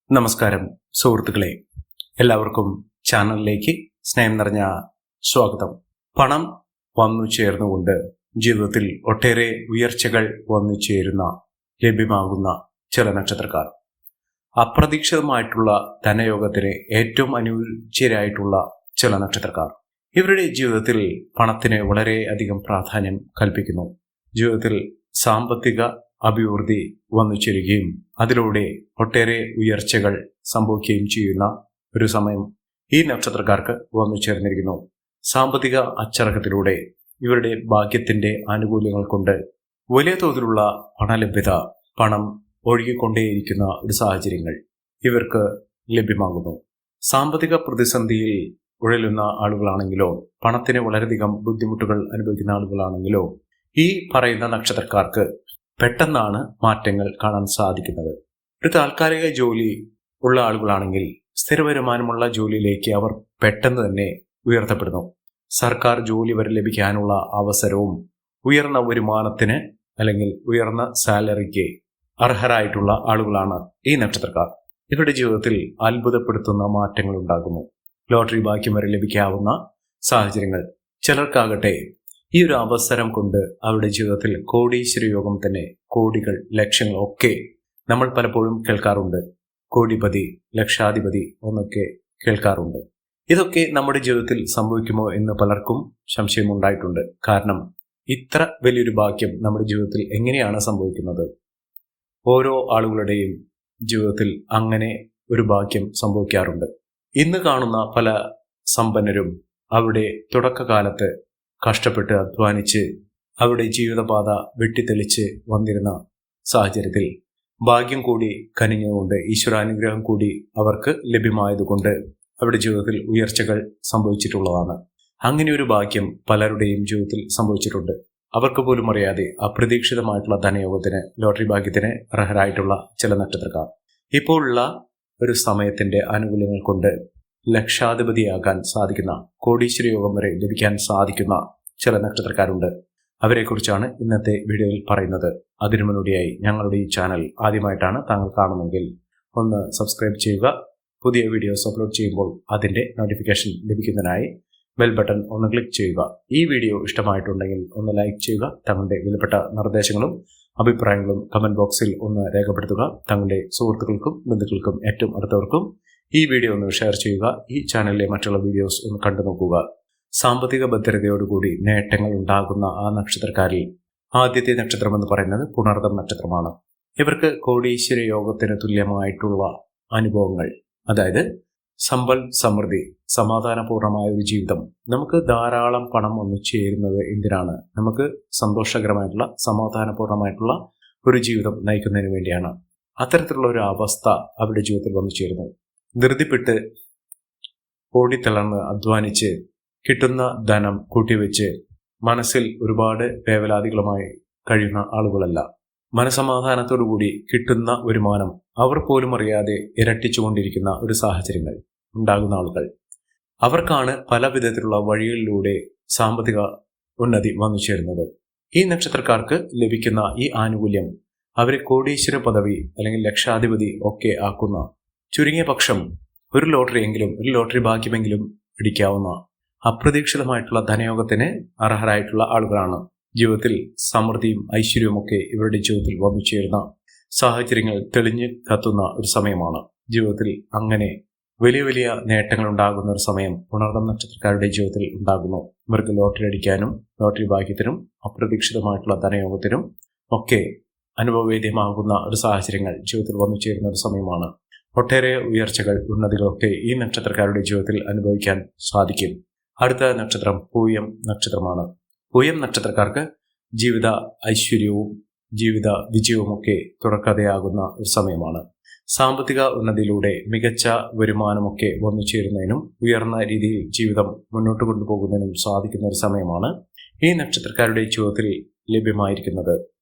നമസ്കാരം സുഹൃത്തുക്കളെ, എല്ലാവർക്കും ചാനലിലേക്ക് സ്നേഹം നിറഞ്ഞ സ്വാഗതം. പണം വന്നു ചേർന്നുകൊണ്ട് ജീവിതത്തിൽ ഒട്ടേറെ ഉയർച്ചകൾ വന്നു ചേരുന്ന ലഭ്യമാകുന്ന ചില നക്ഷത്രക്കാർ, അപ്രതീക്ഷിതമായിട്ടുള്ള ധനയോഗത്തിന് ഏറ്റവും അനുയോജ്യരായിട്ടുള്ള ചില നക്ഷത്രക്കാർ, ഇവരുടെ ജീവിതത്തിൽ പണത്തിന് വളരെയധികം പ്രാധാന്യം കൽപ്പിക്കുന്നു. ജീവിതത്തിൽ സാമ്പത്തിക അഭിവൃദ്ധി വന്നു ചേരുകയും അതിലൂടെ ഒട്ടേറെ ഉയർച്ചകൾ സംഭവിക്കുകയും ചെയ്യുന്ന ഒരു സമയം ഈ നക്ഷത്രക്കാർക്ക് വന്നു ചേർന്നിരിക്കുന്നു. സാമ്പത്തിക അച്ചടക്കത്തിലൂടെ ഇവരുടെ ഭാഗ്യത്തിന്റെ ആനുകൂല്യങ്ങൾ കൊണ്ട് വലിയ തോതിലുള്ള പണലഭ്യത, പണം ഒഴുകിക്കൊണ്ടേയിരിക്കുന്ന ഒരു സാഹചര്യങ്ങൾ ഇവർക്ക് ലഭ്യമാകുന്നു. സാമ്പത്തിക പ്രതിസന്ധിയിൽ ഉഴലുന്ന ആളുകളാണെങ്കിലോ, പണത്തിന് വളരെയധികം ബുദ്ധിമുട്ടുകൾ അനുഭവിക്കുന്ന ആളുകളാണെങ്കിലോ, ഈ പറയുന്ന നക്ഷത്രക്കാർക്ക് പെട്ടെന്നാണ് മാറ്റങ്ങൾ കാണാൻ സാധിക്കുന്നത്. ഒരു താൽക്കാലിക ജോലി ഉള്ള ആളുകളാണെങ്കിൽ സ്ഥിര വരുമാനമുള്ള ജോലിയിലേക്ക് അവർ പെട്ടെന്ന് തന്നെ ഉയർത്തപ്പെടുന്നു. സർക്കാർ ജോലി വരെ ലഭിക്കാനുള്ള അവസരവും ഉയർന്ന വരുമാനത്തിന് അല്ലെങ്കിൽ ഉയർന്ന സാലറിക്ക് അർഹരായിട്ടുള്ള ആളുകളാണ് ഈ നക്ഷത്രക്കാർ. ഇവരുടെ ജീവിതത്തിൽ അത്ഭുതപ്പെടുത്തുന്ന മാറ്റങ്ങൾ ഉണ്ടാകുന്നു. ലോട്ടറി ഭാഗ്യം വരെ ലഭിക്കാവുന്ന സാഹചര്യങ്ങൾ. ചിലർക്കാകട്ടെ ഈ ഒരു അവസരം കൊണ്ട് അവരുടെ ജീവിതത്തിൽ കോടീശ്വര യോഗം തന്നെ, കോടികൾ, ലക്ഷങ്ങൾ ഒക്കെ നമ്മൾ പലപ്പോഴും കേൾക്കാറുണ്ട്. കോടിപതി, ലക്ഷാധിപതി എന്നൊക്കെ കേൾക്കാറുണ്ട്. ഇതൊക്കെ നമ്മുടെ ജീവിതത്തിൽ സംഭവിക്കുമോ എന്ന് പലർക്കും സംശയമുണ്ടായിട്ടുണ്ട്. കാരണം ഇത്ര വലിയൊരു ഭാഗ്യം നമ്മുടെ ജീവിതത്തിൽ എങ്ങനെയാണ് സംഭവിക്കുന്നത്? ഓരോ ആളുകളുടെയും ജീവിതത്തിൽ അങ്ങനെ ഒരു ഭാഗ്യം സംഭവിക്കാറുണ്ട്. ഇന്ന് കാണുന്ന പല സമ്പന്നരും അവരുടെ തുടക്കകാലത്ത് കഷ്ടപ്പെട്ട് അധ്വാനിച്ച് അവരുടെ ജീവിതപാത വെട്ടിത്തെളിച്ച് വന്നിരുന്ന സാഹചര്യത്തിൽ ഭാഗ്യം കൂടി കനിഞ്ഞുകൊണ്ട്, ഈശ്വരാനുഗ്രഹം കൂടി അവർക്ക് ലഭ്യമായതുകൊണ്ട് അവരുടെ ജീവിതത്തിൽ ഉയർച്ചകൾ സംഭവിച്ചിട്ടുള്ളതാണ്. അങ്ങനെ ഒരു ഭാഗ്യം പലരുടെയും ജീവിതത്തിൽ സംഭവിച്ചിട്ടുണ്ട്. അവർക്ക് പോലും അറിയാതെ അപ്രതീക്ഷിതമായിട്ടുള്ള ധനയോഗത്തിന്, ലോട്ടറി ഭാഗ്യത്തിന് അർഹരായിട്ടുള്ള ചില നക്ഷത്രക്കാർ ഇപ്പോഴുള്ള ഒരു സമയത്തിന്റെ ആനുകൂല്യങ്ങൾ കൊണ്ട് ലക്ഷാധിപതിയാകാൻ സാധിക്കുന്ന, കോടീശ്വര യോഗം വരെ ലഭിക്കാൻ സാധിക്കുന്ന ചില നക്ഷത്രക്കാരുണ്ട്. അവരെക്കുറിച്ചാണ് ഇന്നത്തെ വീഡിയോയിൽ പറയുന്നത്. അതിനു മുന്നോടിയായി ഞങ്ങളുടെ ഈ ചാനൽ ആദ്യമായിട്ടാണ് താങ്കൾ കാണുമെങ്കിൽ ഒന്ന് സബ്സ്ക്രൈബ് ചെയ്യുക. പുതിയ വീഡിയോസ് അപ്ലോഡ് ചെയ്യുമ്പോൾ അതിന്റെ നോട്ടിഫിക്കേഷൻ ലഭിക്കുന്നതിനായി ബെൽ ബട്ടൺ ഒന്ന് ക്ലിക്ക് ചെയ്യുക. ഈ വീഡിയോ ഇഷ്ടമായിട്ടുണ്ടെങ്കിൽ ഒന്ന് ലൈക്ക് ചെയ്യുക. തങ്ങളുടെ വിലപ്പെട്ട നിർദ്ദേശങ്ങളും അഭിപ്രായങ്ങളും കമന്റ് ബോക്സിൽ ഒന്ന് രേഖപ്പെടുത്തുക. തങ്ങളുടെ സുഹൃത്തുക്കൾക്കും ബന്ധുക്കൾക്കും ഏറ്റവും അടുത്തവർക്കും ഈ വീഡിയോ ഒന്ന് ഷെയർ ചെയ്യുക. ഈ ചാനലിലെ മറ്റുള്ള വീഡിയോസ് ഒന്ന് കണ്ടു നോക്കുക. സാമ്പത്തിക ഭദ്രതയോടുകൂടി നേട്ടങ്ങൾ ഉണ്ടാകുന്ന ആ നക്ഷത്രക്കാരിൽ ആദ്യത്തെ നക്ഷത്രം എന്ന് പറയുന്നത് പുണർതം നക്ഷത്രമാണ്. ഇവർക്ക് കോടീശ്വര യോഗത്തിന് തുല്യമായിട്ടുള്ള അനുഭവങ്ങൾ, അതായത് സമ്പൽ സമൃദ്ധി, സമാധാനപൂർണമായ ഒരു ജീവിതം. നമുക്ക് ധാരാളം പണം വന്നു ചേരുന്നത് എന്തിനാണ്? നമുക്ക് സന്തോഷകരമായിട്ടുള്ള, സമാധാനപൂർണമായിട്ടുള്ള ഒരു ജീവിതം നയിക്കുന്നതിന് വേണ്ടിയാണ്. അത്തരത്തിലുള്ള ഒരു അവസ്ഥ അവരുടെ ജീവിതത്തിൽ വന്നു ചേരുന്നു. ധൃതിപ്പെട്ട് ഓടിത്തളർന്ന് അധ്വാനിച്ച് കിട്ടുന്ന ധനം കൂട്ടിവെച്ച് മനസ്സിൽ ഒരുപാട് വേവലാതികളുമായി കഴിയുന്ന ആളുകളല്ല. മനസമാധാനത്തോടുകൂടി കിട്ടുന്ന വരുമാനം അവർ പോലും അറിയാതെ ഇരട്ടിച്ചുകൊണ്ടിരിക്കുന്ന ഒരു സാഹചര്യങ്ങൾ ഉണ്ടാകുന്ന ആളുകൾ, അവർക്കാണ് പല വിധത്തിലുള്ള വഴികളിലൂടെ സാമ്പത്തിക ഉന്നതി വന്നു ചേരുന്നത്. ഈ നക്ഷത്രക്കാർക്ക് ലഭിക്കുന്ന ഈ ആനുകൂല്യം അവരെ കോടീശ്വര പദവി അല്ലെങ്കിൽ ലക്ഷാധിപതി ഒക്കെ ആക്കുന്ന, ചുരുങ്ങിയ പക്ഷം ഒരു ലോട്ടറി ഭാഗ്യമെങ്കിലും പിടിക്കാവുന്ന അപ്രതീക്ഷിതമായിട്ടുള്ള ധനയോഗത്തിന് അർഹരായിട്ടുള്ള ആളുകളാണ്. ജീവിതത്തിൽ സമൃദ്ധിയും ഐശ്വര്യവും ഒക്കെ ഇവരുടെ ജീവിതത്തിൽ വന്നു ചേരുന്ന സാഹചര്യങ്ങൾ തെളിഞ്ഞു കത്തുന്ന ഒരു സമയമാണ്. ജീവിതത്തിൽ അങ്ങനെ വലിയ വലിയ നേട്ടങ്ങൾ ഉണ്ടാകുന്ന ഒരു സമയം പുണർതം നക്ഷത്രക്കാരുടെ ജീവിതത്തിൽ ഉണ്ടാകുന്നു. ഇവർക്ക് ലോട്ടറി അടിക്കാനും ലോട്ടറി ഭാഗ്യത്തിനും അപ്രതീക്ഷിതമായിട്ടുള്ള ധനയോഗത്തിനും ഒക്കെ അനുഭവവേദ്യമാകുന്ന ഒരു സാഹചര്യങ്ങൾ ജീവിതത്തിൽ വന്നു ചേരുന്ന ഒരു സമയമാണ്. ഒട്ടേറെ ഉയർച്ചകൾ, ഉന്നതികളൊക്കെ ഈ നക്ഷത്രക്കാരുടെ ജീവിതത്തിൽ അനുഭവിക്കാൻ സാധിക്കും. അടുത്ത നക്ഷത്രം പൂയം നക്ഷത്രമാണ്. പൂയം നക്ഷത്രക്കാർക്ക് ജീവിത ഐശ്വര്യവും ജീവിത വിജയവുമൊക്കെ തുടർക്കഥയാകുന്ന ഒരു സമയമാണ്. സാമ്പത്തിക ഉന്നതിയിലൂടെ മികച്ച വരുമാനമൊക്കെ വന്നു ചേരുന്നതിനും ഉയർന്ന രീതിയിൽ ജീവിതം മുന്നോട്ട് കൊണ്ടുപോകുന്നതിനും സാധിക്കുന്ന ഒരു സമയമാണ് ഈ നക്ഷത്രക്കാരുടെ ജീവിതത്തിൽ ലഭ്യമായിരിക്കുന്നത്.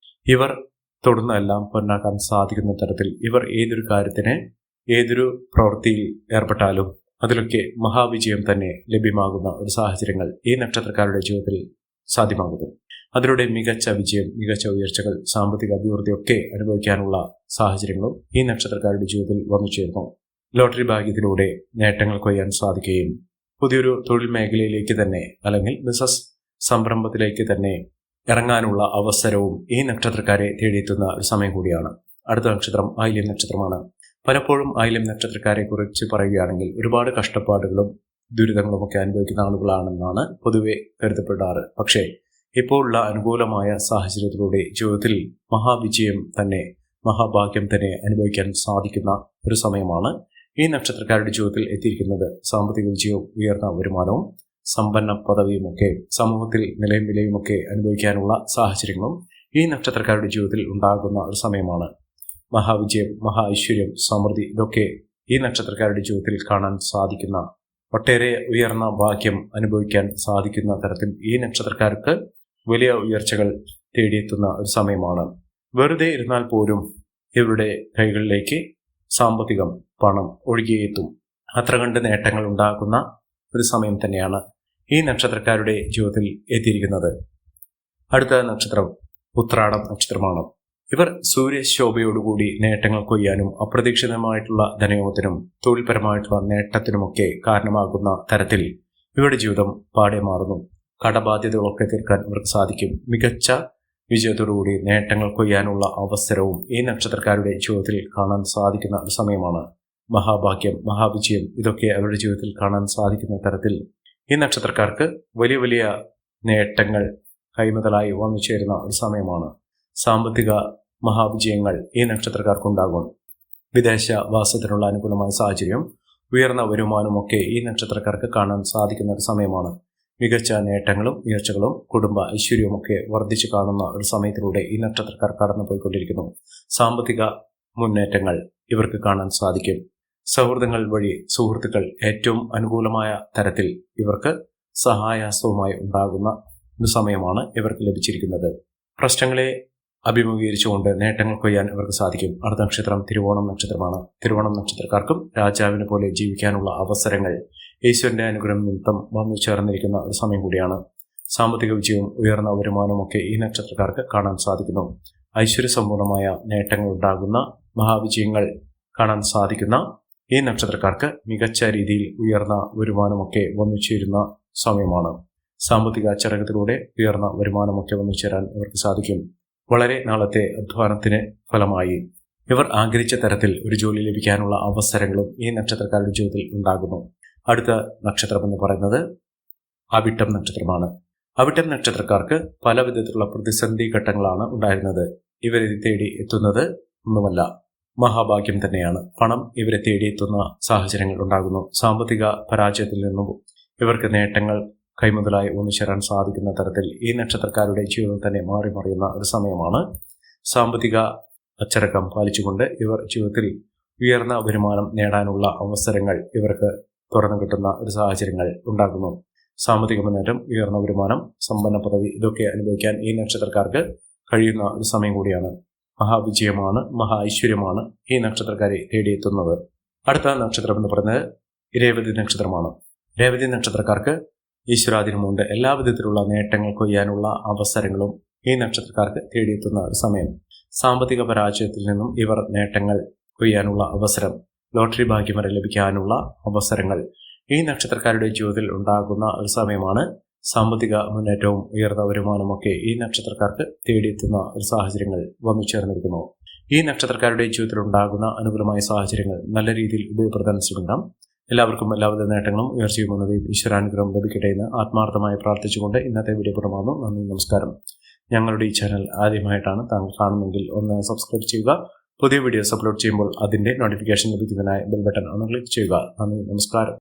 ഇവർ തൊടുന്നതെല്ലാം പൊന്നാക്കാൻ സാധിക്കുന്ന തരത്തിൽ ഇവർ ഏതൊരു കാര്യത്തിന്, ഏതൊരു പ്രവൃത്തിയിൽ ഏർപ്പെട്ടാലും അതിലൊക്കെ മഹാവിജയം തന്നെ ലഭ്യമാകുന്ന ഒരു സാഹചര്യങ്ങൾ ഈ നക്ഷത്രക്കാരുടെ ജീവിതത്തിൽ സാധ്യമാകുന്നു. അതിലൂടെ മികച്ച വിജയം, മികച്ച ഉയർച്ചകൾ, സാമ്പത്തിക അഭിവൃദ്ധിയൊക്കെ അനുഭവിക്കാനുള്ള സാഹചര്യങ്ങളും ഈ നക്ഷത്രക്കാരുടെ ജീവിതത്തിൽ വന്നു ചേർന്നു. ലോട്ടറി ഭാഗ്യത്തിലൂടെ നേട്ടങ്ങൾ കൊയ്യാൻ സാധിക്കുകയും പുതിയൊരു തൊഴിൽ മേഖലയിലേക്ക് തന്നെ അല്ലെങ്കിൽ ബിസിനസ് സംരംഭത്തിലേക്ക് തന്നെ ഇറങ്ങാനുള്ള അവസരവും ഈ നക്ഷത്രക്കാരെ തേടിയെത്തുന്ന ഒരു സമയം കൂടിയാണ്. അടുത്ത നക്ഷത്രം ആയില്യം നക്ഷത്രമാണ്. പലപ്പോഴും ആയില്യം നക്ഷത്രക്കാരെ കുറിച്ച് പറയുകയാണെങ്കിൽ ഒരുപാട് കഷ്ടപ്പാടുകളും ദുരിതങ്ങളും ഒക്കെ അനുഭവിക്കുന്ന ആളുകളാണെന്നാണ് പൊതുവെ കരുതപ്പെടാറ്. പക്ഷേ ഇപ്പോൾ ഉള്ള അനുകൂലമായ സാഹചര്യത്തിലൂടെ ജീവിതത്തിൽ മഹാവിജയം തന്നെ, മഹാഭാഗ്യം തന്നെ അനുഭവിക്കാൻ സാധിക്കുന്ന ഒരു സമയമാണ് ഈ നക്ഷത്രക്കാരുടെ ജീവിതത്തിൽ എത്തിയിരിക്കുന്നത്. സാമ്പത്തിക വിജയവും ഉയർന്ന വരുമാനവും സമ്പന്ന പദവിയുമൊക്കെ സമൂഹത്തിൽ നിലയും വിലയുമൊക്കെ അനുഭവിക്കാനുള്ള സാഹചര്യങ്ങളും ഈ നക്ഷത്രക്കാരുടെ ജീവിതത്തിൽ ഉണ്ടാകുന്ന ഒരു സമയമാണ്. മഹാവിജയം, മഹാ ഐശ്വര്യം, സമൃദ്ധി ഇതൊക്കെ ഈ നക്ഷത്രക്കാരുടെ ജീവിതത്തിൽ കാണാൻ സാധിക്കുന്ന, ഒട്ടേറെ ഉയർന്ന ഭാഗ്യം അനുഭവിക്കാൻ സാധിക്കുന്ന തരത്തിൽ ഈ നക്ഷത്രക്കാർക്ക് വലിയ ഉയർച്ചകൾ തേടിയെത്തുന്ന ഒരു സമയമാണ്. വെറുതെ ഇരുന്നാൽ പോലും ഇവരുടെ കൈകളിലേക്ക് സാമ്പത്തികം, പണം ഒഴുകിയെത്തും. അത്ര കണ്ട് നേട്ടങ്ങൾ ഉണ്ടാകുന്ന ഒരു സമയം തന്നെയാണ് ഈ നക്ഷത്രക്കാരുടെ ജീവിതത്തിൽ എത്തിയിരിക്കുന്നത്. അടുത്ത നക്ഷത്രം ഉത്രാടം നക്ഷത്രമാണ്. ഇവർ സൂര്യശോഭയോടുകൂടി നേട്ടങ്ങൾ കൊയ്യാനും അപ്രതീക്ഷിതമായിട്ടുള്ള ധനയോഗത്തിനും തൊഴിൽപരമായിട്ടുള്ള നേട്ടത്തിനുമൊക്കെ കാരണമാകുന്ന തരത്തിൽ ഇവരുടെ ജീവിതം പാടെ മാറുന്നു. കടബാധ്യതകളൊക്കെ തീർക്കാൻ ഇവർക്ക് സാധിക്കും. മികച്ച വിജയത്തോടുകൂടി നേട്ടങ്ങൾ കൊയ്യാനുള്ള അവസരവും ഈ നക്ഷത്രക്കാരുടെ ജീവിതത്തിൽ കാണാൻ സാധിക്കുന്ന ഒരു സമയമാണ്. മഹാഭാഗ്യം, മഹാവിജയം ഇതൊക്കെ അവരുടെ ജീവിതത്തിൽ കാണാൻ സാധിക്കുന്ന തരത്തിൽ ഈ നക്ഷത്രക്കാർക്ക് വലിയ വലിയ നേട്ടങ്ങൾ കൈമുതലായി വന്നു ചേരുന്ന ഒരു സമയമാണ്. സാമ്പത്തിക മഹാവിജയങ്ങൾ ഈ നക്ഷത്രക്കാർക്കുണ്ടാകും. വിദേശ വാസത്തിനുള്ള അനുകൂലമായ സാഹചര്യം, ഉയർന്ന വരുമാനമൊക്കെ ഈ നക്ഷത്രക്കാർക്ക് കാണാൻ സാധിക്കുന്ന ഒരു സമയമാണ്. മികച്ച നേട്ടങ്ങളും ഉയർച്ചകളും കുടുംബ ഐശ്വര്യവുമൊക്കെ വർദ്ധിച്ചു കാണുന്ന ഒരു സമയത്തിലൂടെ ഈ നക്ഷത്രക്കാർ കടന്നുപോയിക്കൊണ്ടിരിക്കുന്നു. സാമ്പത്തിക മുന്നേറ്റങ്ങൾ ഇവർക്ക് കാണാൻ സാധിക്കും. സൗഹൃദങ്ങൾ വഴി സുഹൃത്തുക്കൾ ഏറ്റവും അനുകൂലമായ തരത്തിൽ ഇവർക്ക് സഹായഹസ്തവുമായി ഉണ്ടാകുന്ന ഒരു സമയമാണ് ഇവർക്ക് ലഭിച്ചിരിക്കുന്നത്. പ്രശ്നങ്ങളെ അഭിമുഖീകരിച്ചുകൊണ്ട് നേട്ടങ്ങൾ കൊയ്യാൻ ഇവർക്ക് സാധിക്കും. അടുത്ത നക്ഷത്രം തിരുവോണം നക്ഷത്രമാണ്. തിരുവോണം നക്ഷത്രക്കാർക്കും രാജാവിനെ പോലെ ജീവിക്കാനുള്ള അവസരങ്ങൾ ഈശ്വരന്റെ അനുഗ്രഹം നിമിത്തം വന്നു ചേർന്നിരിക്കുന്ന ഒരു സമയം കൂടിയാണ്. സാമ്പത്തിക വിജയവും ഉയർന്ന വരുമാനവും ഒക്കെ ഈ നക്ഷത്രക്കാർക്ക് കാണാൻ സാധിക്കുന്നു. ഐശ്വര്യസമ്പൂർണമായ നേട്ടങ്ങൾ ഉണ്ടാകുന്ന മഹാവിജയങ്ങൾ കാണാൻ സാധിക്കുന്ന ഈ നക്ഷത്രക്കാർക്ക് മികച്ച രീതിയിൽ ഉയർന്ന വരുമാനമൊക്കെ വന്നു ചേരുന്ന സമയമാണ്. സാമ്പത്തിക ചരകത്തിലൂടെ ഉയർന്ന വരുമാനമൊക്കെ വന്നു ചേരാൻ ഇവർക്ക് സാധിക്കും. വളരെ നാളത്തെ അധ്വാനത്തിന് ഫലമായി ഇവർ ആഗ്രഹിച്ച തരത്തിൽ ഒരു ജോലി ലഭിക്കാനുള്ള അവസരങ്ങളും ഈ നക്ഷത്രക്കാരുടെ ജീവിതത്തിൽ ഉണ്ടാകുന്നു. അടുത്ത നക്ഷത്രം എന്ന് പറയുന്നത് അവിട്ടം നക്ഷത്രമാണ്. അവിട്ടം നക്ഷത്രക്കാർക്ക് പല വിധത്തിലുള്ള പ്രതിസന്ധി ഘട്ടങ്ങളാണ് ഉണ്ടായിരുന്നത്. ഇവരെ തേടി എത്തുന്നത് ഒന്നുമല്ല, മഹാഭാഗ്യം തന്നെയാണ്. പണം ഇവരെ തേടിയെത്തുന്ന സാഹചര്യങ്ങൾ ഉണ്ടാകുന്നു. സാമ്പത്തിക പരാജയത്തിൽ നിന്നും ഇവർക്ക് നേട്ടങ്ങൾ കൈമുതലായി ഒന്നിച്ചേരാൻ സാധിക്കുന്ന തരത്തിൽ ഈ നക്ഷത്രക്കാരുടെ ജീവിതം തന്നെ മാറി മറിയുന്ന ഒരു സമയമാണ്. സാമ്പത്തിക അച്ചടക്കം പാലിച്ചുകൊണ്ട് ഇവർ ജീവിതത്തിൽ ഉയർന്ന വരുമാനം നേടാനുള്ള അവസരങ്ങൾ ഇവർക്ക് തുറന്നു കിട്ടുന്ന ഒരു സാഹചര്യങ്ങൾ ഉണ്ടാകുന്നു. സാമ്പത്തിക മുന്നേറ്റം, ഉയർന്ന വരുമാനം, സമ്പന്ന പദവി ഇതൊക്കെ അനുഭവിക്കാൻ ഈ നക്ഷത്രക്കാർക്ക് കഴിയുന്ന ഒരു സമയം കൂടിയാണ്. മഹാവിജയമാണ്, മഹാ ഐശ്വര്യമാണ് ഈ നക്ഷത്രക്കാരെ തേടിയെത്തുന്നത്. അടുത്ത നക്ഷത്രം എന്ന് പറയുന്നത് രേവതി നക്ഷത്രമാണ്. രേവതി നക്ഷത്രക്കാർക്ക് ഈശ്വരാധീനമുണ്ട്. എല്ലാവിധത്തിലുള്ള നേട്ടങ്ങൾ കൊയ്യാനുള്ള അവസരങ്ങളും ഈ നക്ഷത്രക്കാർക്ക് തേടിയെത്തുന്ന ഒരു സമയം. സാമ്പത്തിക പരാജയത്തിൽ നിന്നും ഇവർ നേട്ടങ്ങൾ കൊയ്യാനുള്ള അവസരം, ലോട്ടറി ഭാഗ്യം വരെ ലഭിക്കാനുള്ള അവസരങ്ങൾ ഈ നക്ഷത്രക്കാരുടെ ജീവിതത്തിൽ ഉണ്ടാകുന്ന ഒരു സമയമാണ്. സാമ്പത്തിക മുന്നേറ്റവും ഉയർന്ന വരുമാനമൊക്കെ ഈ നക്ഷത്രക്കാർക്ക് തേടിയെത്തുന്ന ഒരു സാഹചര്യങ്ങൾ വന്നു ചേർന്നിരിക്കുന്നു. ഈ നക്ഷത്രക്കാരുടെ ജീവിതത്തിൽ ഉണ്ടാകുന്ന അനുകൂലമായ സാഹചര്യങ്ങൾ നല്ല രീതിയിൽ ഉപയോഗപ്പെടുത്താൻ ശ്രമിക്കണം. എല്ലാവർക്കും എല്ലാവിധ നേട്ടങ്ങളും ഉയർച്ചയും ഉന്നതിയും ഈശ്വരാനുഗ്രഹം ലഭിക്കട്ടെ എന്ന് ആത്മാർത്ഥമായി പ്രാർത്ഥിച്ചുകൊണ്ട് ഇന്നത്തെ വീഡിയോ പൂർണ്ണമാകുന്നു. നന്ദി, നമസ്കാരം. ഞങ്ങളുടെ ഈ ചാനൽ ആദ്യമായിട്ടാണ് താങ്കൾ കാണുമെങ്കിൽ ഒന്ന് സബ്സ്ക്രൈബ് ചെയ്യുക. പുതിയ വീഡിയോസ് അപ്ലോഡ് ചെയ്യുമ്പോൾ അതിന്റെ നോട്ടിഫിക്കേഷൻ ലഭിക്കുന്നതിനായി ബെൽ ബട്ടൺ ഒന്ന് ക്ലിക്ക് ചെയ്യുക. നന്ദി, നമസ്കാരം.